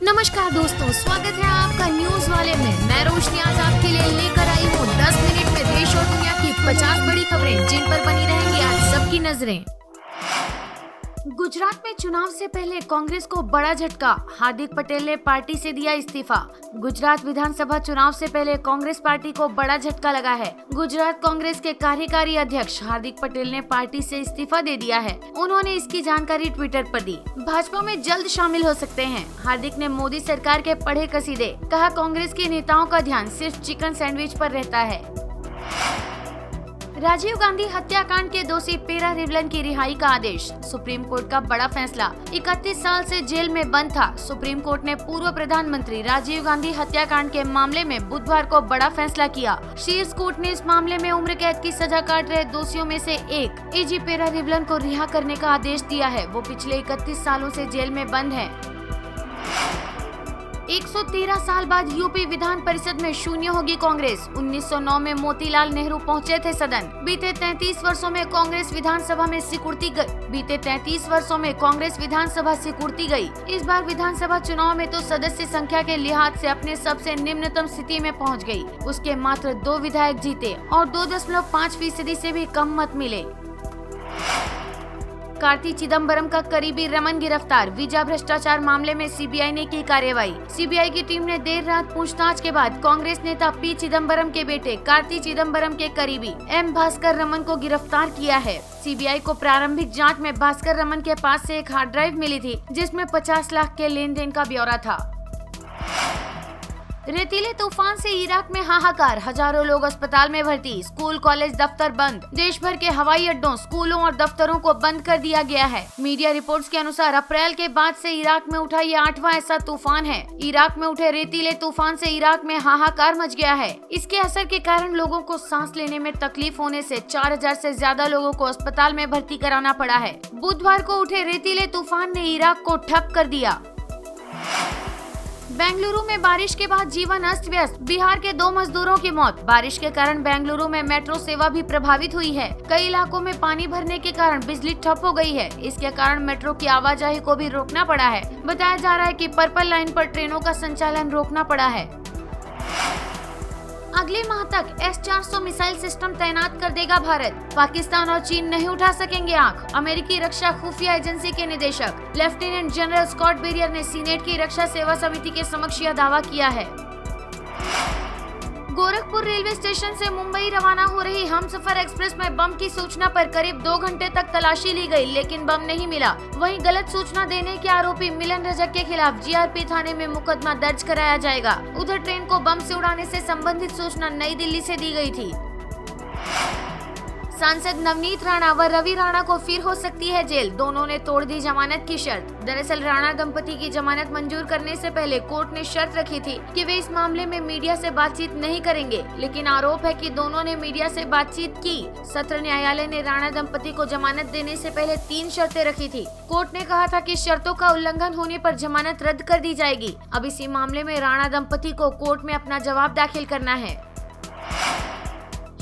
नमस्कार दोस्तों, स्वागत है आपका न्यूज वाले में। मैं रोशनी आज आपके लिए लेकर आई हूँ 10 मिनट में देश और दुनिया की 50 बड़ी खबरें जिन पर बनी रहेंगी आज सबकी नजरें। गुजरात में चुनाव से पहले कांग्रेस को बड़ा झटका, हार्दिक पटेल ने पार्टी से दिया इस्तीफा। गुजरात विधानसभा चुनाव से पहले कांग्रेस पार्टी को बड़ा झटका लगा है। गुजरात कांग्रेस के कार्यकारी अध्यक्ष हार्दिक पटेल ने पार्टी से इस्तीफा दे दिया है। उन्होंने इसकी जानकारी ट्विटर पर दी। भाजपा में जल्द शामिल हो सकते हैं। हार्दिक ने मोदी सरकार के पढ़े कसीदे, कहा कांग्रेस के नेताओं का ध्यान सिर्फ चिकन सैंडविच पर रहता है। राजीव गांधी हत्याकांड के दोषी पेरा रिवलन की रिहाई का आदेश, सुप्रीम कोर्ट का बड़ा फैसला। 31 साल से जेल में बंद था। सुप्रीम कोर्ट ने पूर्व प्रधानमंत्री राजीव गांधी हत्याकांड के मामले में बुधवार को बड़ा फैसला किया। शीर्ष कोर्ट ने इस मामले में उम्र कैद की सजा काट रहे दोषियों में से एक एजी पेरा रिवलन को रिहा करने का आदेश दिया है। वो पिछले 31 सालों से जेल में बंद है। 113 साल बाद यूपी विधान परिषद में शून्य होगी कांग्रेस। 1909 में मोतीलाल नेहरू पहुंचे थे सदन। बीते 33 वर्षों में कांग्रेस विधानसभा सिकुड़ती गई। इस बार विधानसभा चुनाव में तो सदस्य संख्या के लिहाज से अपने सबसे निम्नतम स्थिति में पहुंच गई। उसके मात्र 2 विधायक जीते और 2.5% से भी कम मत मिले। कार्ति चिदम्बरम का करीबी रमन गिरफ्तार। वीजा भ्रष्टाचार मामले में सीबीआई ने की कार्रवाई। सीबीआई की टीम ने देर रात पूछताछ के बाद कांग्रेस नेता पी चिदम्बरम के बेटे कार्ति चिदम्बरम के करीबी एम भास्कर रमन को गिरफ्तार किया है। सीबीआई को प्रारंभिक जांच में भास्कर रमन के पास से एक हार्ड ड्राइव मिली थी जिसमें 50 लाख के लेन देन का ब्यौरा था। रेतीले तूफान से इराक में हाहाकार, हजारों लोग अस्पताल में भर्ती। स्कूल कॉलेज दफ्तर बंद। देश भर के हवाई अड्डों, स्कूलों और दफ्तरों को बंद कर दिया गया है। मीडिया रिपोर्ट्स के अनुसार अप्रैल के बाद से इराक में उठा ये 8वां ऐसा तूफान है। इराक में उठे रेतीले तूफान से इराक में हाहाकार मच गया है। इसके असर के कारण लोगों को सांस लेने में तकलीफ होने से 4000 से ज्यादा लोगों को अस्पताल में भर्ती कराना पड़ा है। बुधवार को उठे रेतीले तूफान ने इराक को ठप कर दिया। बेंगलुरु में बारिश के बाद जीवन अस्त व्यस्त। बिहार के 2 मजदूरों की मौत। बारिश के कारण बेंगलुरु में मेट्रो सेवा भी प्रभावित हुई है। कई इलाकों में पानी भरने के कारण बिजली ठप हो गई है। इसके कारण मेट्रो की आवाजाही को भी रोकना पड़ा है। बताया जा रहा है कि पर्पल लाइन पर ट्रेनों का संचालन रोकना पड़ा है। अगले माह तक S-400 मिसाइल सिस्टम तैनात कर देगा भारत। पाकिस्तान और चीन नहीं उठा सकेंगे आंख। अमेरिकी रक्षा खुफिया एजेंसी के निदेशक लेफ्टिनेंट जनरल स्कॉट बेरियर ने सीनेट की रक्षा सेवा समिति के समक्ष यह दावा किया है। गोरखपुर रेलवे स्टेशन से मुंबई रवाना हो रही हमसफर एक्सप्रेस में बम की सूचना पर करीब 2 घंटे तक तलाशी ली गई, लेकिन बम नहीं मिला। वहीं गलत सूचना देने के आरोपी मिलन रजक के खिलाफ जीआरपी थाने में मुकदमा दर्ज कराया जाएगा। उधर ट्रेन को बम से उड़ाने से संबंधित सूचना नई दिल्ली से दी गई थी। सांसद नवनीत राणा व रवि राणा को फिर हो सकती है जेल। दोनों ने तोड़ दी जमानत की शर्त। दरअसल राणा दंपति की जमानत मंजूर करने से पहले कोर्ट ने शर्त रखी थी कि वे इस मामले में मीडिया से बातचीत नहीं करेंगे, लेकिन आरोप है कि दोनों ने मीडिया से बातचीत की। सत्र न्यायालय ने राणा दंपति को जमानत देने से पहले 3 शर्तें रखी थी। कोर्ट ने कहा था कि शर्तों का उल्लंघन होने पर जमानत रद्द कर दी जाएगी। अब इसी मामले में राणा दंपति को कोर्ट में अपना जवाब दाखिल करना है।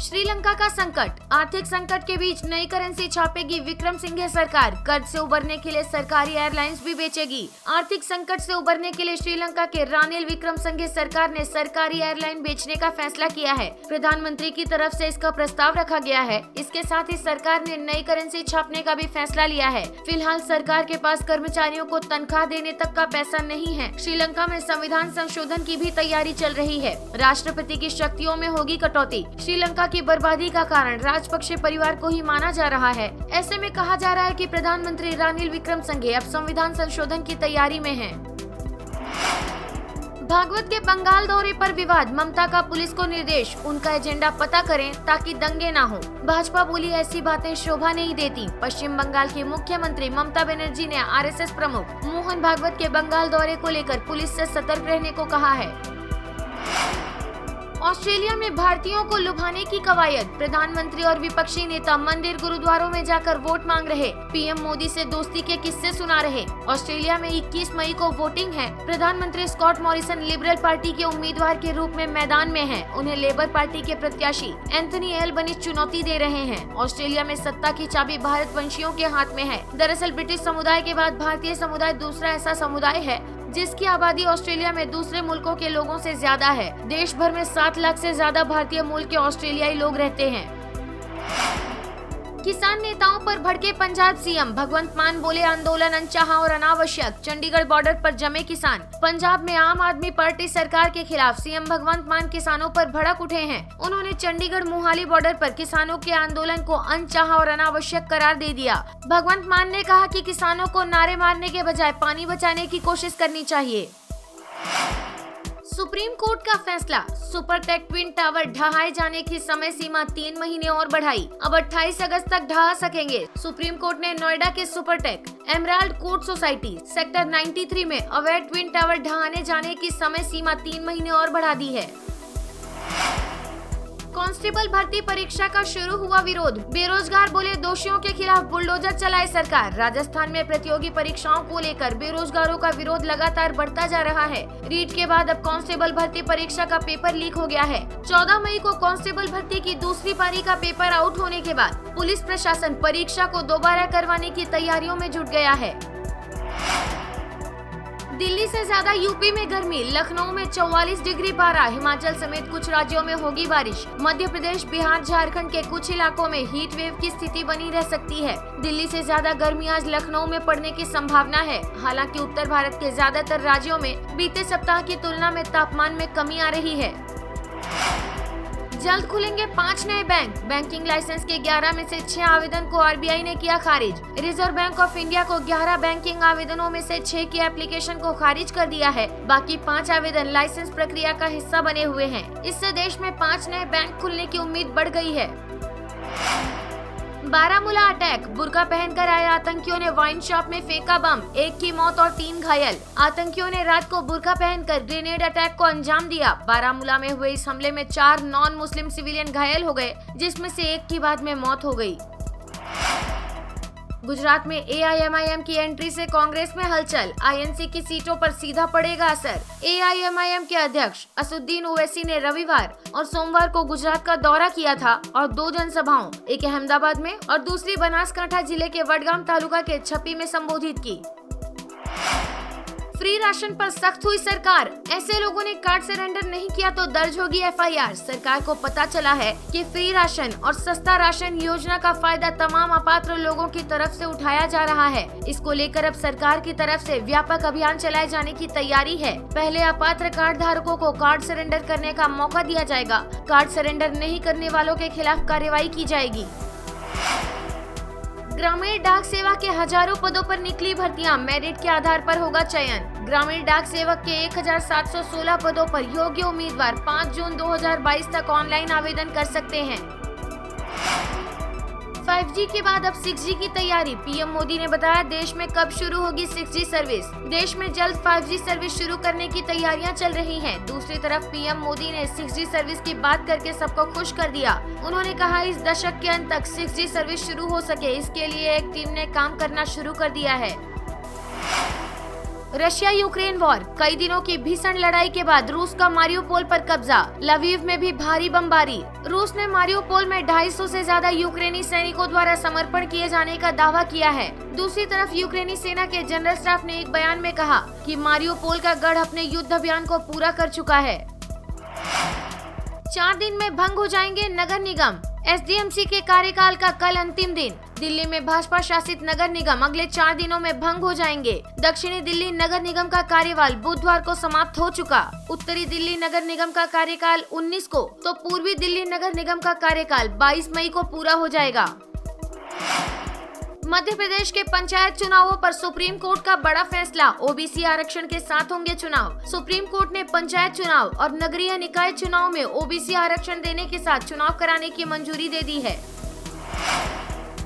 श्रीलंका का संकट। आर्थिक संकट के बीच नई करेंसी छापेगी विक्रमसिंघे सरकार। कर्ज से उबरने के लिए सरकारी एयरलाइंस भी बेचेगी। आर्थिक संकट से उबरने के लिए श्रीलंका के रानिल विक्रमसिंघे सरकार ने सरकारी एयरलाइन बेचने का फैसला किया है। प्रधानमंत्री की तरफ से इसका प्रस्ताव रखा गया है। इसके साथ ही सरकार ने नई करेंसी छापने का भी फैसला लिया है। फिलहाल सरकार के पास कर्मचारियों को तनख्वाह देने तक का पैसा नहीं है। श्रीलंका में संविधान संशोधन की भी तैयारी चल रही है। राष्ट्रपति की शक्तियों में होगी कटौती। श्रीलंका की बर्बादी का कारण राजपक्षे परिवार को ही माना जा रहा है। ऐसे में कहा जा रहा है कि प्रधानमंत्री रानिल विक्रमसिंघे अब संविधान संशोधन की तैयारी में हैं। भागवत के बंगाल दौरे पर विवाद। ममता का पुलिस को निर्देश, उनका एजेंडा पता करें ताकि दंगे ना हो। भाजपा बोली ऐसी बातें शोभा नहीं देती। पश्चिम बंगाल की मुख्यमंत्री ममता बनर्जी ने आरएसएस प्रमुख मोहन भागवत के बंगाल दौरे को लेकर पुलिस से सतर्क रहने को कहा है। ऑस्ट्रेलिया में भारतीयों को लुभाने की कवायद। प्रधानमंत्री और विपक्षी नेता मंदिर गुरुद्वारों में जाकर वोट मांग रहे। पीएम मोदी से दोस्ती के किस्से सुना रहे। ऑस्ट्रेलिया में 21 मई को वोटिंग है। प्रधानमंत्री स्कॉट मॉरिसन लिबरल पार्टी के उम्मीदवार के रूप में मैदान में हैं। उन्हें लेबर पार्टी के प्रत्याशी एंथनी एल्बनीज चुनौती दे रहे हैं। ऑस्ट्रेलिया में सत्ता की चाबी भारतवंशियों के हाथ में है। दरअसल ब्रिटिश समुदाय के बाद भारतीय समुदाय दूसरा ऐसा समुदाय है जिसकी आबादी ऑस्ट्रेलिया में दूसरे मुल्कों के लोगों से ज्यादा है। देश भर में 7 लाख से ज्यादा भारतीय मूल के ऑस्ट्रेलियाई लोग रहते हैं। किसान नेताओं पर भड़के पंजाब सीएम, भगवंत मान बोले आंदोलन अनचाहा और अनावश्यक। चंडीगढ़ बॉर्डर पर जमे किसान। पंजाब में आम आदमी पार्टी सरकार के खिलाफ सीएम भगवंत मान किसानों पर भड़क उठे हैं। उन्होंने चंडीगढ़ मोहाली बॉर्डर पर किसानों के आंदोलन को अनचाहा और अनावश्यक करार दे दिया। भगवंत मान ने कहा कि किसानों को नारे मारने के बजाय पानी बचाने की कोशिश करनी चाहिए। सुप्रीम कोर्ट का फैसला, सुपरटेक ट्विन टावर ढहाए जाने की समय सीमा 3 महीने और बढ़ाई। अब 28 अगस्त तक ढहा सकेंगे। सुप्रीम कोर्ट ने नोएडा के Supertech emerald court society sector 93 में अवैध ट्विन टावर ढहाने जाने की समय सीमा 3 महीने और बढ़ा दी है। कांस्टेबल भर्ती परीक्षा का शुरू हुआ विरोध। बेरोजगार बोले दोषियों के खिलाफ बुलडोजर चलाए सरकार। राजस्थान में प्रतियोगी परीक्षाओं को लेकर बेरोजगारों का विरोध लगातार बढ़ता जा रहा है। रीट के बाद अब कांस्टेबल भर्ती परीक्षा का पेपर लीक हो गया है। 14 मई को कांस्टेबल भर्ती की दूसरी पारी का पेपर आउट होने के बाद पुलिस प्रशासन परीक्षा को दोबारा करवाने की तैयारियों में जुट गया है। दिल्ली से ज्यादा यूपी में गर्मी। लखनऊ में 44 डिग्री पारा। हिमाचल समेत कुछ राज्यों में होगी बारिश। मध्य प्रदेश, बिहार, झारखंड के कुछ इलाकों में हीट वेव की स्थिति बनी रह सकती है। दिल्ली से ज्यादा गर्मी आज लखनऊ में पड़ने की संभावना है। हालांकि उत्तर भारत के ज्यादातर राज्यों में बीते सप्ताह की तुलना में तापमान में कमी आ रही है। जल्द खुलेंगे 5 नए बैंक। बैंकिंग लाइसेंस के 11 में से 6 आवेदन को आरबीआई ने किया खारिज। रिजर्व बैंक ऑफ इंडिया को 11 बैंकिंग आवेदनों में से 6 की एप्लीकेशन को खारिज कर दिया है। बाकी 5 आवेदन लाइसेंस प्रक्रिया का हिस्सा बने हुए हैं। इससे देश में 5 नए बैंक खुलने की उम्मीद बढ़ गई है। बारामूला अटैक। बुर्का पहनकर आए आतंकियों ने वाइन शॉप में फेंका बम। 1 की मौत और 3 घायल। आतंकियों ने रात को बुर्का पहनकर ग्रेनेड अटैक को अंजाम दिया। बारामूला में हुए इस हमले में 4 नॉन मुस्लिम सिविलियन घायल हो गए, जिसमें से 1 की बाद में मौत हो गई। गुजरात में एआईएमआईएम की एंट्री से कांग्रेस में हलचल। आईएनसी की सीटों पर सीधा पड़ेगा असर। एआईएमआईएम के अध्यक्ष असदुद्दीन ओवैसी ने रविवार और सोमवार को गुजरात का दौरा किया था और 2 जनसभाओं, एक अहमदाबाद में और दूसरी बनासकांठा जिले के वडगाम तालुका के छपी में संबोधित की। फ्री राशन पर सख्त हुई सरकार। ऐसे लोगों ने कार्ड सरेंडर नहीं किया तो दर्ज होगी एफआईआर। सरकार को पता चला है कि फ्री राशन और सस्ता राशन योजना का फायदा तमाम अपात्र लोगों की तरफ से उठाया जा रहा है। इसको लेकर अब सरकार की तरफ से व्यापक अभियान चलाए जाने की तैयारी है। पहले अपात्र कार्ड धारकों को कार्ड सरेंडर करने का मौका दिया जाएगा। कार्ड सरेंडर नहीं करने वालों के खिलाफ कार्रवाई की जाएगी। ग्रामीण डाक सेवा के हजारों पदों पर निकली भर्तियां। मेरिट के आधार पर होगा चयन। ग्रामीण डाक सेवक के 1716 पदों पर योग्य उम्मीदवार 5 जून 2022 तक ऑनलाइन आवेदन कर सकते हैं। 5G के बाद अब 6G की तैयारी। पीएम मोदी ने बताया देश में कब शुरू होगी 6G सर्विस। देश में जल्द 5G सर्विस शुरू करने की तैयारियां चल रही हैं। दूसरी तरफ पीएम मोदी ने 6G सर्विस की बात करके सबको खुश कर दिया। उन्होंने कहा इस दशक के अंत तक 6G सर्विस शुरू हो सके, इसके लिए एक टीम ने काम करना शुरू कर दिया है। Russia Ukraine war. कई दिनों की भीषण लड़ाई के बाद रूस का मारियोपोल पर कब्जा। लवीव में भी भारी बमबारी। रूस ने मारियोपोल में 250 से ज्यादा यूक्रेनी सैनिकों द्वारा समर्पण किए जाने का दावा किया है। दूसरी तरफ यूक्रेनी सेना के जनरल स्टाफ ने एक बयान में कहा कि मारियोपोल का गढ़ अपने युद्ध अभियान को पूरा कर चुका है। 4 दिन में भंग हो जाएंगे नगर निगम। एसडीएमसी के कार्यकाल का कल अंतिम दिन। दिल्ली में भाजपा शासित नगर निगम अगले 4 दिनों में भंग हो जाएंगे। दक्षिणी दिल्ली नगर निगम का कार्यकाल बुधवार को समाप्त हो चुका। उत्तरी दिल्ली नगर निगम का कार्यकाल 19 को तो पूर्वी दिल्ली नगर निगम का कार्यकाल 22 मई को पूरा हो जाएगा। मध्य प्रदेश के पंचायत चुनावों पर सुप्रीम कोर्ट का बड़ा फैसला। ओबीसी आरक्षण के साथ होंगे चुनाव। सुप्रीम कोर्ट ने पंचायत चुनाव और नगरीय निकाय चुनाव में ओबीसी आरक्षण देने के साथ चुनाव कराने की मंजूरी दे दी है।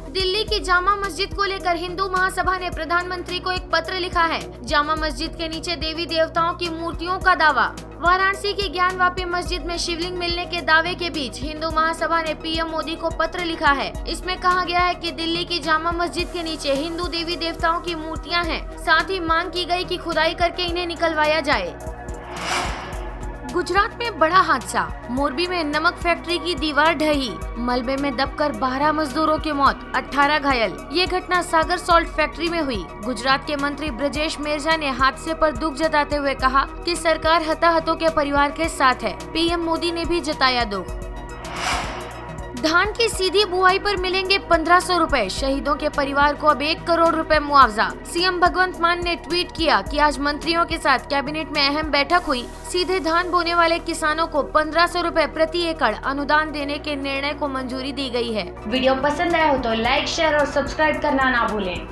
दिल्ली की जामा मस्जिद को लेकर हिंदू महासभा ने प्रधानमंत्री को एक पत्र लिखा है। जामा मस्जिद के नीचे देवी देवताओं की मूर्तियों का दावा। वाराणसी की ज्ञानवापी मस्जिद में शिवलिंग मिलने के दावे के बीच हिंदू महासभा ने पीएम मोदी को पत्र लिखा है। इसमें कहा गया है कि दिल्ली की जामा मस्जिद के नीचे हिंदू देवी देवताओं की मूर्तियां हैं। साथ ही मांग की गई कि खुदाई करके इन्हें निकलवाया जाए। गुजरात में बड़ा हादसा, मोरबी में नमक फैक्ट्री की दीवार ढही, मलबे में दबकर 12 मजदूरों की मौत, 18 घायल। ये घटना सागर सॉल्ट फैक्ट्री में हुई। गुजरात के मंत्री ब्रजेश मेरजा ने हादसे पर दुख जताते हुए कहा कि सरकार हताहतों के परिवार के साथ है। पीएम मोदी ने भी जताया दुख। धान की सीधी बुआई पर मिलेंगे 1500 रुपए, शहीदों के परिवार को अब 1 करोड़ रुपए मुआवजा। सीएम भगवंत मान ने ट्वीट किया कि आज मंत्रियों के साथ कैबिनेट में अहम बैठक हुई। सीधे धान बोने वाले किसानों को 1500 रुपए प्रति एकड़ अनुदान देने के निर्णय को मंजूरी दी गई है। वीडियो पसंद आया हो तो लाइक, शेयर और सब्सक्राइब करना ना भूलें।